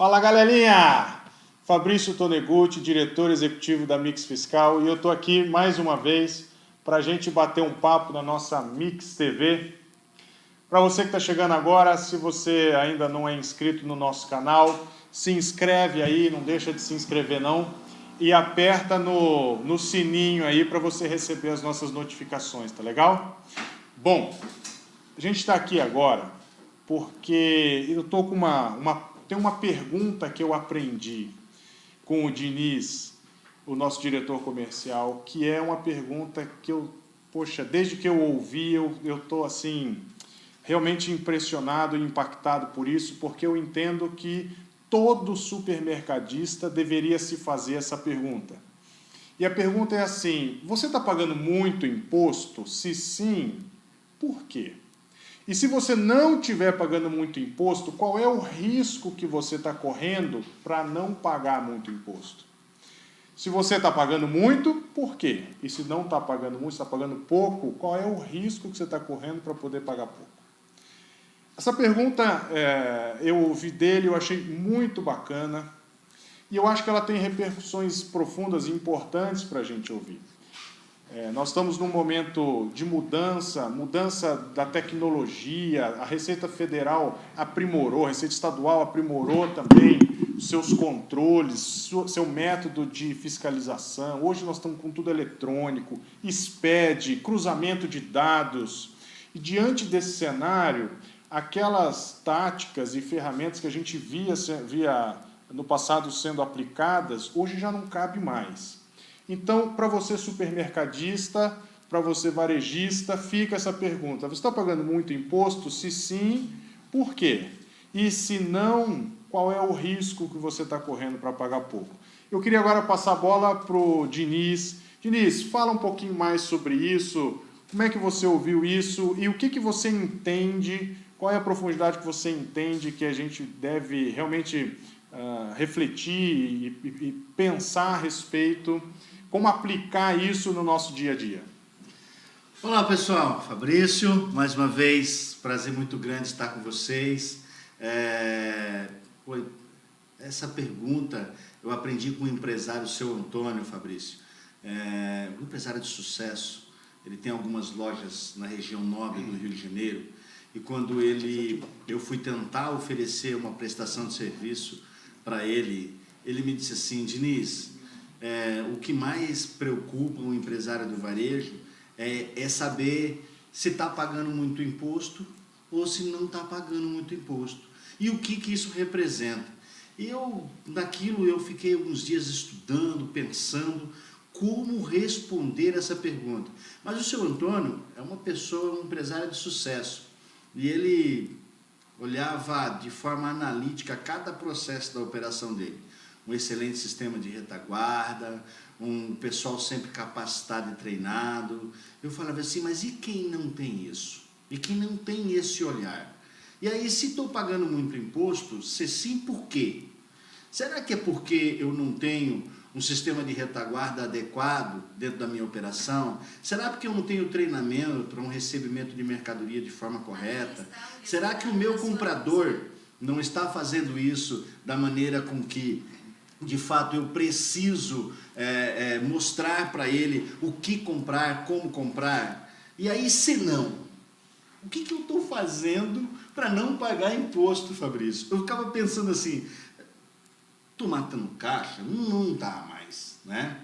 Fala, galerinha! Fabrício Tonegutti, diretor executivo da Mix Fiscal, e eu estou aqui mais uma vez para a gente bater um papo na nossa Mix TV. Para você que está chegando agora, se você ainda não é inscrito no nosso canal, se inscreve aí, não deixa de se inscrever não, e aperta no sininho aí para você receber as nossas notificações, tá legal? Bom, a gente está aqui agora porque eu estou com tem uma pergunta que eu aprendi com o Diniz, o nosso diretor comercial, que é uma pergunta que poxa, desde que eu ouvi, eu estou assim, realmente impressionado e impactado por isso, porque eu entendo que todo supermercadista deveria se fazer essa pergunta. E a pergunta é assim: você está pagando muito imposto? Se sim, por quê? E se você não estiver pagando muito imposto, qual é o risco que você está correndo para não pagar muito imposto? Se você está pagando muito, por quê? E se não está pagando muito, está pagando pouco, qual é o risco que você está correndo para poder pagar pouco? Essa pergunta eu ouvi dele, eu achei muito bacana, e eu acho que ela tem repercussões profundas e importantes para a gente ouvir. Nós estamos num momento de mudança da tecnologia, a Receita Federal aprimorou, a Receita Estadual aprimorou também os seus controles, seu método de fiscalização. Hoje nós estamos com tudo eletrônico, SPED, cruzamento de dados. E diante desse cenário, aquelas táticas e ferramentas que a gente via no passado sendo aplicadas, hoje já não cabe mais. Então, para você supermercadista, para você varejista, fica essa pergunta: você está pagando muito imposto? Se sim, por quê? E se não, qual é o risco que você está correndo para pagar pouco? Eu queria agora passar a bola para o Diniz. Diniz, fala um pouquinho mais sobre isso, como é que você ouviu isso e o que você entende, qual é a profundidade que você entende que a gente deve realmente refletir e pensar a respeito, como aplicar isso no nosso dia a dia. Olá pessoal, Fabrício, mais uma vez, prazer muito grande estar com vocês. Essa pergunta eu aprendi com o empresário seu Antônio, Fabrício, um empresário de sucesso. Ele tem algumas lojas na região nobre do Rio de Janeiro, e quando eu fui tentar oferecer uma prestação de serviço para ele, ele me disse assim: Diniz, o que mais preocupa um empresário do varejo é saber se está pagando muito imposto ou se não está pagando muito imposto. E o que isso representa? E naquilo eu fiquei alguns dias estudando, pensando como responder essa pergunta. Mas o seu Antônio é uma pessoa, um empresário de sucesso, e ele olhava de forma analítica cada processo da operação dele. Um excelente sistema de retaguarda, um pessoal sempre capacitado e treinado. Eu falava assim, mas e quem não tem isso? E quem não tem esse olhar? E aí, se estou pagando muito imposto, se sim, por quê? Será que é porque eu não tenho um sistema de retaguarda adequado dentro da minha operação? Será porque eu não tenho treinamento para um recebimento de mercadoria de forma correta? Será que o meu comprador não está fazendo isso da maneira com que, de fato, eu preciso mostrar para ele o que comprar, como comprar? E aí, se não, o que eu estou fazendo para não pagar imposto, Fabrício? Eu ficava pensando assim, estou matando caixa? Não dá mais, né?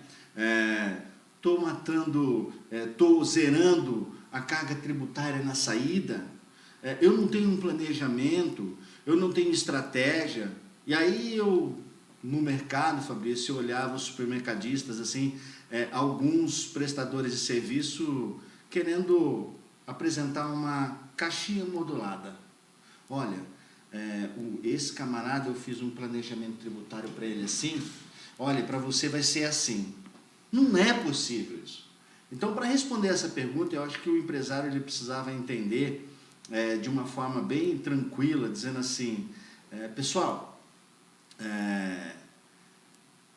Estou zerando a carga tributária na saída, eu não tenho um planejamento, eu não tenho estratégia. E aí no mercado, Fabrício, eu olhava os supermercadistas, assim, alguns prestadores de serviço querendo apresentar uma caixinha modulada. Olha, esse camarada, eu fiz um planejamento tributário para ele assim, olha, para você vai ser assim. Não é possível isso. Então, para responder essa pergunta, eu acho que o empresário ele precisava entender de uma forma bem tranquila, dizendo assim, pessoal,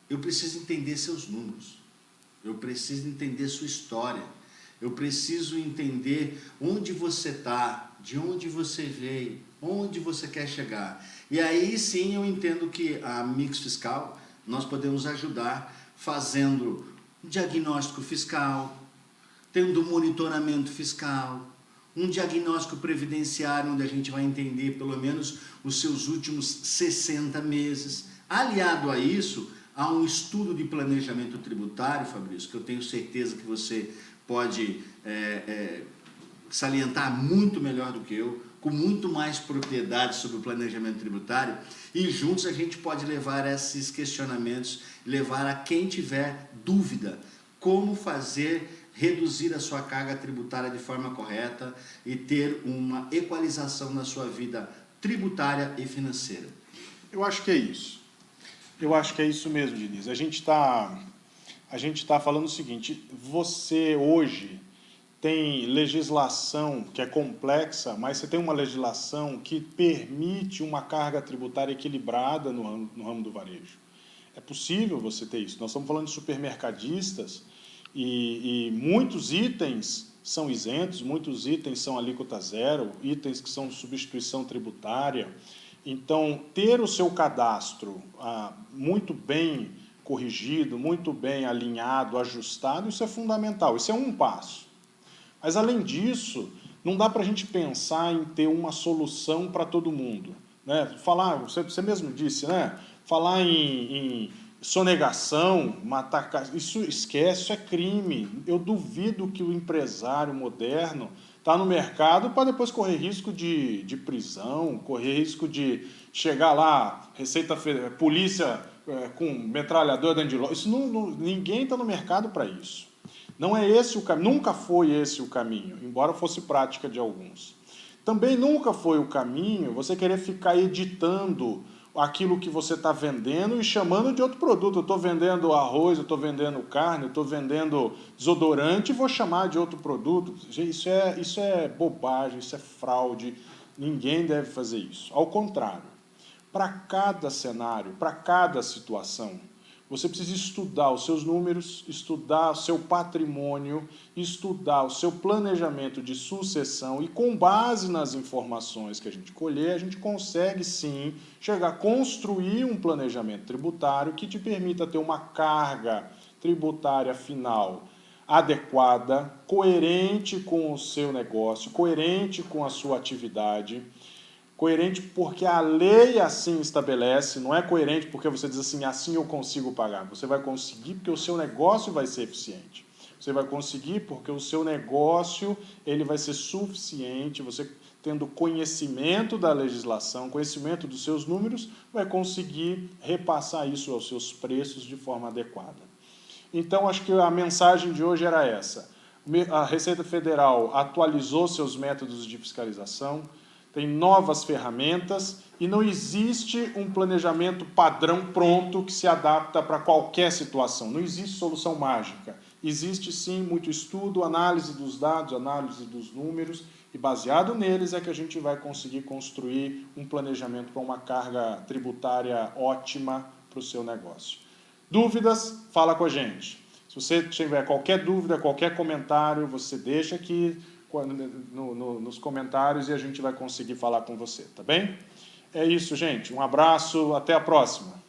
eu preciso entender seus números, eu preciso entender sua história, Eu preciso entender onde você está, de onde você veio, onde você quer chegar. E aí sim eu entendo que a Mix Fiscal, nós podemos ajudar fazendo um diagnóstico fiscal, tendo monitoramento fiscal, um diagnóstico previdenciário, onde a gente vai entender pelo menos os seus últimos 60 meses. Aliado a isso, há um estudo de planejamento tributário, Fabrício, que eu tenho certeza que você pode salientar muito melhor do que eu, com muito mais propriedade sobre o planejamento tributário, e juntos a gente pode levar esses questionamentos, levar a quem tiver dúvida, como fazer reduzir a sua carga tributária de forma correta e ter uma equalização na sua vida tributária e financeira. Eu acho que é isso. Eu acho que é isso mesmo, Diniz. A gente tá falando o seguinte, você hoje tem legislação que é complexa, mas você tem uma legislação que permite uma carga tributária equilibrada no ramo do varejo. É possível você ter isso. Nós estamos falando de supermercadistas e muitos itens são isentos, muitos itens são alíquota zero, itens que são de substituição tributária. Então, ter o seu cadastro muito bem corrigido, muito bem alinhado, ajustado, isso é fundamental, isso é um passo. Mas, além disso, não dá para a gente pensar em ter uma solução para todo mundo, né? Você mesmo disse, né? Falar em sonegação, matar... Isso esquece, isso é crime. Eu duvido que o empresário moderno está no mercado para depois correr risco de prisão, correr risco de chegar lá, polícia com metralhador dentro de loja. Isso ninguém está no mercado para isso. Não é esse o caminho, nunca foi esse o caminho, embora fosse prática de alguns. Também nunca foi o caminho você querer ficar editando aquilo que você está vendendo e chamando de outro produto. Eu estou vendendo arroz, eu estou vendendo carne, eu estou vendendo desodorante e vou chamar de outro produto. Isso é bobagem, isso é fraude. Ninguém deve fazer isso. Ao contrário, para cada cenário, para cada situação, você precisa estudar os seus números, estudar o seu patrimônio, estudar o seu planejamento de sucessão e, com base nas informações que a gente colher, a gente consegue, sim, chegar a construir um planejamento tributário que te permita ter uma carga tributária final adequada, coerente com o seu negócio, coerente com a sua atividade, coerente porque a lei assim estabelece, não é coerente porque você diz assim eu consigo pagar. Você vai conseguir porque o seu negócio vai ser eficiente. Você vai conseguir porque o seu negócio ele vai ser suficiente, você tendo conhecimento da legislação, conhecimento dos seus números, vai conseguir repassar isso aos seus preços de forma adequada. Então, acho que a mensagem de hoje era essa. A Receita Federal atualizou seus métodos de fiscalização, tem novas ferramentas e não existe um planejamento padrão pronto que se adapta para qualquer situação. Não existe solução mágica. Existe, sim, muito estudo, análise dos dados, análise dos números, e baseado neles é que a gente vai conseguir construir um planejamento para uma carga tributária ótima para o seu negócio. Dúvidas? Fala com a gente. Se você tiver qualquer dúvida, qualquer comentário, você deixa aqui nos comentários e a gente vai conseguir falar com você, tá bem? É isso, gente. Um abraço, até a próxima.